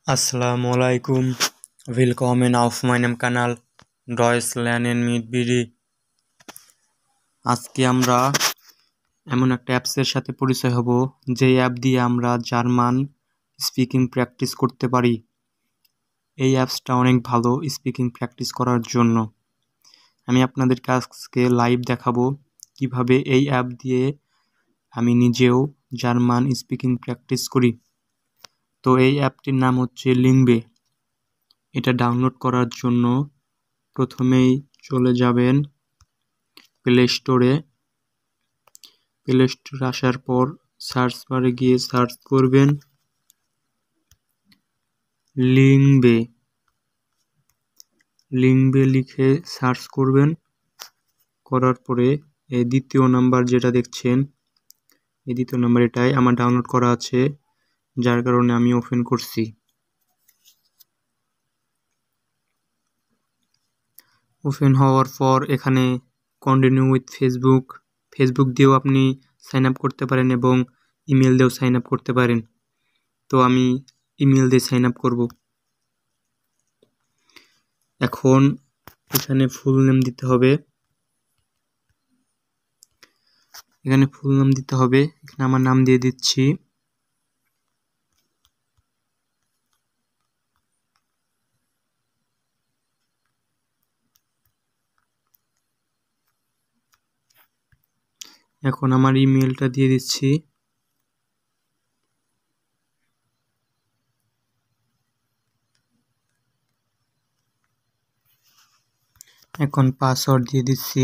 Assalamualaikum, willkommen auf meinem Kanal Deutsch lernen mit BD. আজকে আমরা এমন একটা অ্যাপসের সাথে পরিচয় হব যে অ্যাপ দিয়ে আমরা জার্মান স্পিকিং প্র্যাকটিস করতে পারি। এই অ্যাপসটা অনেক ভালো স্পিকিং প্র্যাকটিস করার জন্য। আমি আপনাদের আজকে লাইভ দেখাবো কিভাবে এই অ্যাপ দিয়ে আমি নিজেও জার্মান স্পিকিং প্র্যাকটিস করি। তো এই অ্যাপটির নাম হচ্ছে লিংবে। এটা ডাউনলোড করার জন্য প্রথমেই চলে যাবেন প্লে স্টোরে। প্লে স্টোরে আসার পর সার্চ বারে গিয়ে সার্চ করবেন লিংবে। লিংবে লিখে সার্চ করবেন। করার পরে এই দ্বিতীয় নাম্বার যেটা দেখছেন, এই দ্বিতীয় নাম্বার এটাই আমার ডাউনলোড করা আছে, যার কারণে আমি ওপেন করছি। ওপেন হওয়ার পর এখানে কন্টিনিউ উইথ ফেসবুক দিয়েও আপনি সাইন আপ করতে পারেন এবং ইমেল দিয়েও সাইন আপ করতে পারেন। তো আমি ইমেল দিয়ে সাইন আপ করব। এখন এখানে ফুল নেম দিতে হবে। এখানে আমার নাম দিয়ে দিচ্ছি। এখন আমার ইমেলটা দিয়ে দিচ্ছি। এখন পাসওয়ার্ড দিয়ে দিচ্ছি।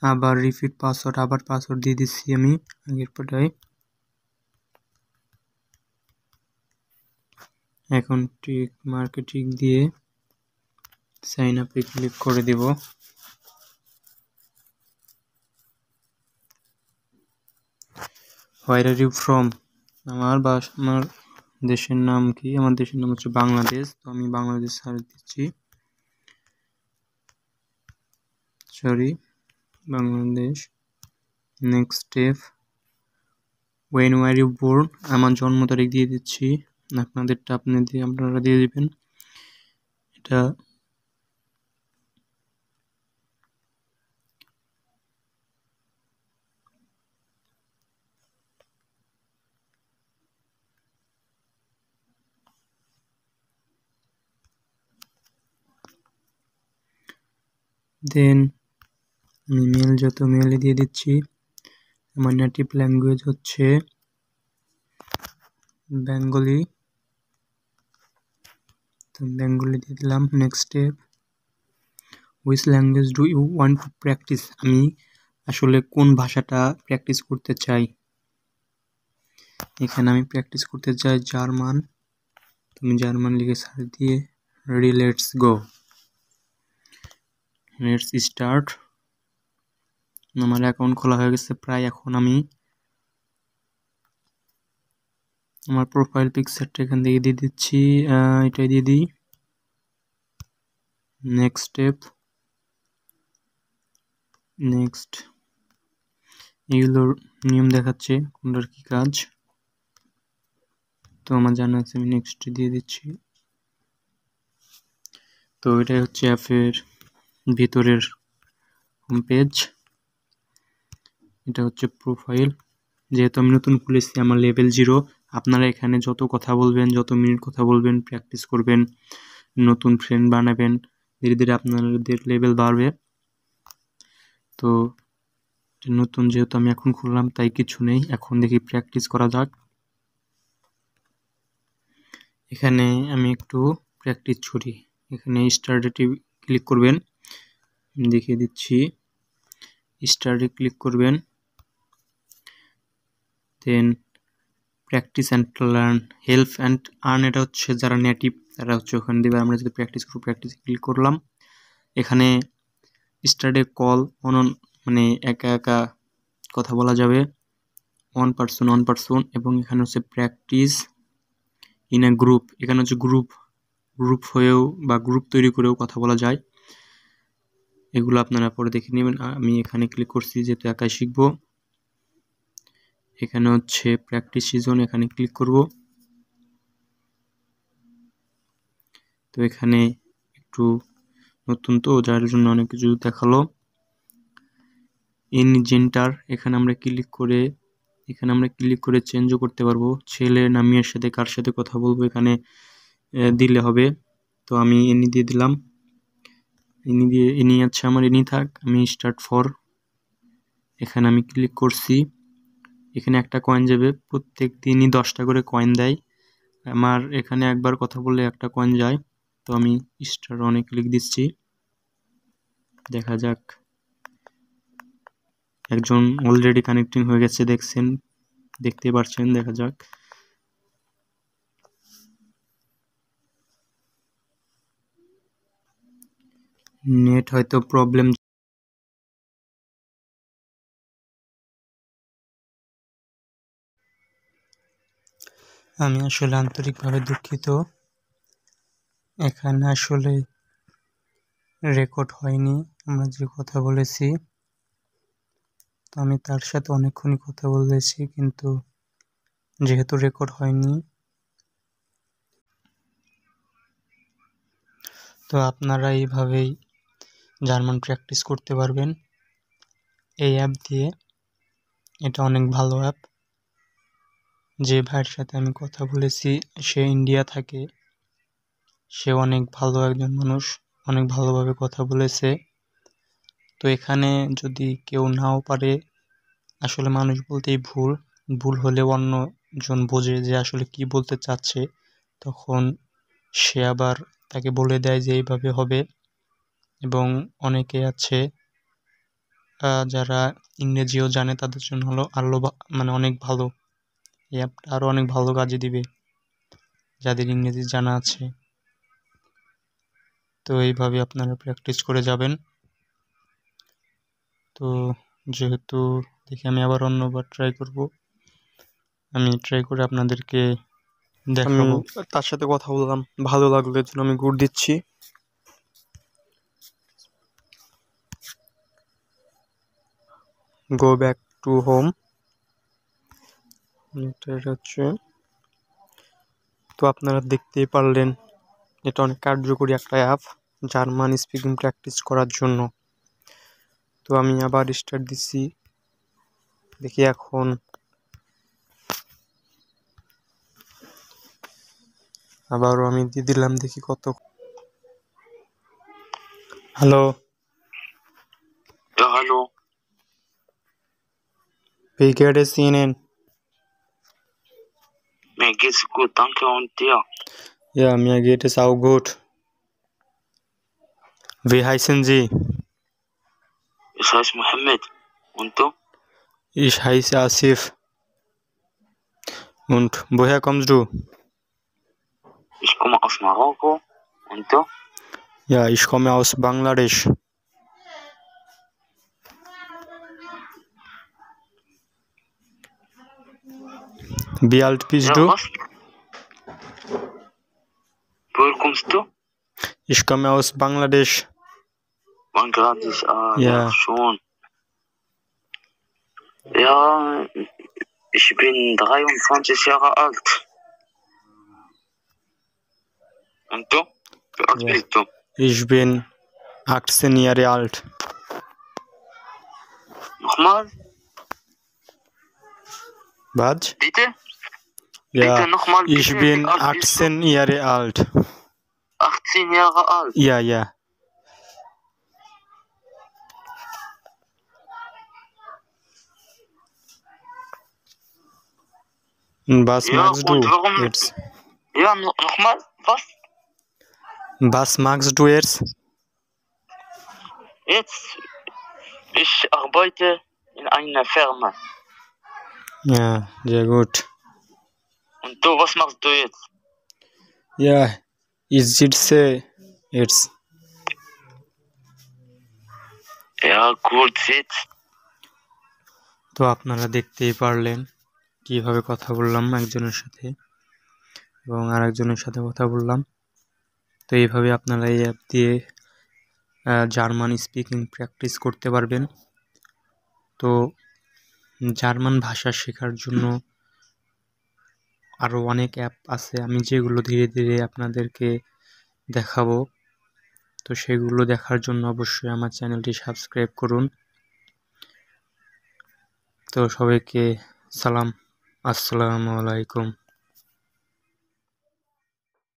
আবার রিপিট পাসওয়ার্ড, আবার পাসওয়ার্ড দিয়ে দিচ্ছি আমি আগের পটায়। এখন টিক দিয়ে সাইন আপে ক্লিক করে দেব। হোয়ার আর ইউ ফ্রম, আমার দেশের নাম কি? আমার দেশের নাম হচ্ছে বাংলাদেশ। তো আমি বাংলাদেশ সার্চ দিচ্ছি, Bangladesh. Next step, when were you born, আমার জন্ম তারিখ দিয়ে দিচ্ছি। আপনাদেরটা আপনারা দিয়ে দিবেন। এটা দেন আমি মেলে দিয়ে দিচ্ছি। আমার নেটিভ ল্যাঙ্গুয়েজ হচ্ছে বেঙ্গলি, তো বেঙ্গলি দিয়ে দিলাম। Next step, which language do you want to practise, আমি আসলে কোন ভাষাটা প্র্যাকটিস করতে চাই। এখানে আমি প্র্যাকটিস করতে চাই জার্মান। তুমি জার্মান লিখে সার্চ দিয়ে লেটস গো, লেটস স্টার্ট। আমার অ্যাকাউন্ট খোলা হয়ে গেছে প্রায়। এখন আমি আমার প্রোফাইল পিকচারটা এখান থেকে দিয়ে দিচ্ছি, এটাই দিয়ে দিই। নেক্সট স্টেপ, নেক্সট, এগুলোর নিয়ম দেখাচ্ছে কোনটার কি কাজ। তো আমার জানা আছে, আমি নেক্সট দিয়ে দিচ্ছি। তো এটাই হচ্ছে অ্যাপের ভিতরের হোম পেজ। এটা হচ্ছে প্রোফাইল। যেহেতু আমি নতুন খুলেছি, আমার লেভেল 0। আপনারা এখানে যত কথা বলবেন, যত মিনিট কথা বলবেন, প্র্যাকটিস করবেন, নতুন ফ্রেন্ড বানাবেন, ধীরে ধীরে আপনাদের লেভেল বাড়বে। তো নতুন যেহেতু আমি এখন খুললাম, তাই কিছু নেই। এখন দেখি প্র্যাকটিস করা যাক। এখানে আমি একটু প্র্যাকটিস করি। এখানে স্টার্টে ক্লিক করবেন, দেখিয়ে দিচ্ছি। স্টার্টে ক্লিক করবেন, then practice and learn, help and earn, এটা হচ্ছে যারা নেটিভ তারা হচ্ছে ওখানে দেবে। আমরা যদি প্র্যাকটিস করবো, প্র্যাকটিসে ক্লিক করলাম। এখানে স্টার্টে কল অন, মানে একা একা কথা বলা যাবে, ওয়ান পার্সন। এবং এখানে হচ্ছে প্র্যাকটিস ইন এ গ্রুপ, এখানে হচ্ছে গ্রুপ হয়েও বা গ্রুপ তৈরি করেও কথা বলা যায়। এগুলো আপনারা পরে দেখে নেবেন। আমি এখানে ক্লিক করছি যেহেতু একাই শিখবো। এখানে হচ্ছে প্র্যাকটিস সিজন, এখানে ক্লিক করব। তো এখানে একটু নতুন তো, যার জন্য অনেক কিছু দেখালো। ইনজেন্টার এখানে আমরা ক্লিক করে চেঞ্জও করতে পারবো। ছেলে না মেয়ের সাথে কার সাথে কথা বলবো এখানে দিলে হবে। তো আমি এনি দিয়ে দিলাম। এনি আছে আমার, এনি থাক। আমি স্টার্ট ফর, এখানে আমি ক্লিক করছি। এখানে একটা কয়েন যাবে, প্রত্যেক দিনই 10টা করে কয়েন দেয়। আমার এখানে একবার কথা বললে একটা কয়েন যায়। তো আমি স্টার অনে ক্লিক দিচ্ছি। দেখা যাক, একজন অলরেডি কানেক্টিং হয়ে গেছে, দেখতে পাচ্ছেন। দেখা যাক। নেট হয়তো প্রবলেম। আমি আসলে আন্তরিকভাবে দুঃখিত, এখানে আসলে রেকর্ড হয়নি আমরা যে কথা বলেছি। তো আমি তার সাথে অনেকক্ষণই কথা বলেছি, কিন্তু যেহেতু রেকর্ড হয়নি, তো আপনারা এইভাবেই জার্মান প্র্যাকটিস করতে পারবেন এই অ্যাপ দিয়ে। এটা অনেক ভালো অ্যাপ। যে ভাইয়ের সাথে আমি কথা বলেছি সে ইন্ডিয়া থাকে, সে অনেক ভালো একজন মানুষ, অনেক ভালোভাবে কথা বলেছে। তো এখানে যদি কেউ নাও পারে, আসলে মানুষ বলতেই ভুল হলে অন্যজন বোঝে যে আসলে কি বলতে চাচ্ছে, তখন সে আবার তাকে বলে দেয় যে এইভাবে হবে। এবং অনেকে আছে যারা ইংরেজিও জানে, তাদের জন্য হলো আরও মানে অনেক ভালো, এই অ্যাপটা আরও অনেক ভালো কাজে দিবে যাদের ইংরেজি জানা আছে। তো এইভাবে আপনারা প্র্যাকটিস করে যাবেন। তো যেহেতু দেখি, আমি আবার অন্যবার ট্রাই করব। আমি ট্রাই করে আপনাদেরকে দেখাবো। তার সাথে কথা বললাম, ভালো লাগলো, এর জন্য আমি গুড দিচ্ছি। গো ব্যাক টু হোম, এটা হচ্ছে। তো আপনারা দেখতেই পারলেন, এটা অনেক কার্যকরী একটা অ্যাপ জার্মান স্পিকিং প্র্যাকটিস করার জন্য। তো আমি আবার স্টার্ট দিচ্ছি, দেখি এখন। আবারও আমি দিয়ে দিলাম, দেখি কত। Hello. Hallo. Wie geht es Ihnen? Mir geht's gut, danke und dir? Ja, mir geht es auch gut. Wie heißen Sie? Ich heiße Mohammed. Und du? Ich heiße Asif. Und woher kommst du? Ich komme aus Marokko. Und du? Ja, ich komme aus Bangladesch. Wie alt bist Ja, du? was? Woher kommst du? Ich komme aus Bangladesch. Bangladesch, Ja. ja, schon. Ja, ich bin 23 Jahre alt. Und du? Wie alt Ja. bist du? Ich bin 18 Jahre alt. Nochmal? Was? Bitte? Ja, Bitte nochmal, ich bitte. bin Wie alt bist du? 18 Jahre alt. 18 Jahre alt. Ja, ja. Was Ja, magst du und warum? jetzt? Ja, nochmal? Was? Was magst du jetzt? Jetzt, ich arbeite in einer Firma. Ja, sehr gut. Und du, was machst du jetzt? Ja, ich sitze jetzt. Ja, gut, sitz. তো আপনারা দেখতেই পারলেন কিভাবে কথা বললাম একজনের সাথে এবং আরেকজনের সাথে কথা বললাম। তো এইভাবে আপনারা এই অ্যাপ দিয়ে জার্মান স্পিকিং প্র্যাকটিস করতে পারবেন। তো জার্মান ভাষা শেখার জন্য আরও অনেক অ্যাপ আছে, আমি যেগুলো ধীরে ধীরে আপনাদেরকে দেখাবো। তো সেগুলো দেখার জন্য অবশ্যই আমার চ্যানেলটি সাবস্ক্রাইব করুন। তো সবাইকে সালাম, আসসালামু আলাইকুম।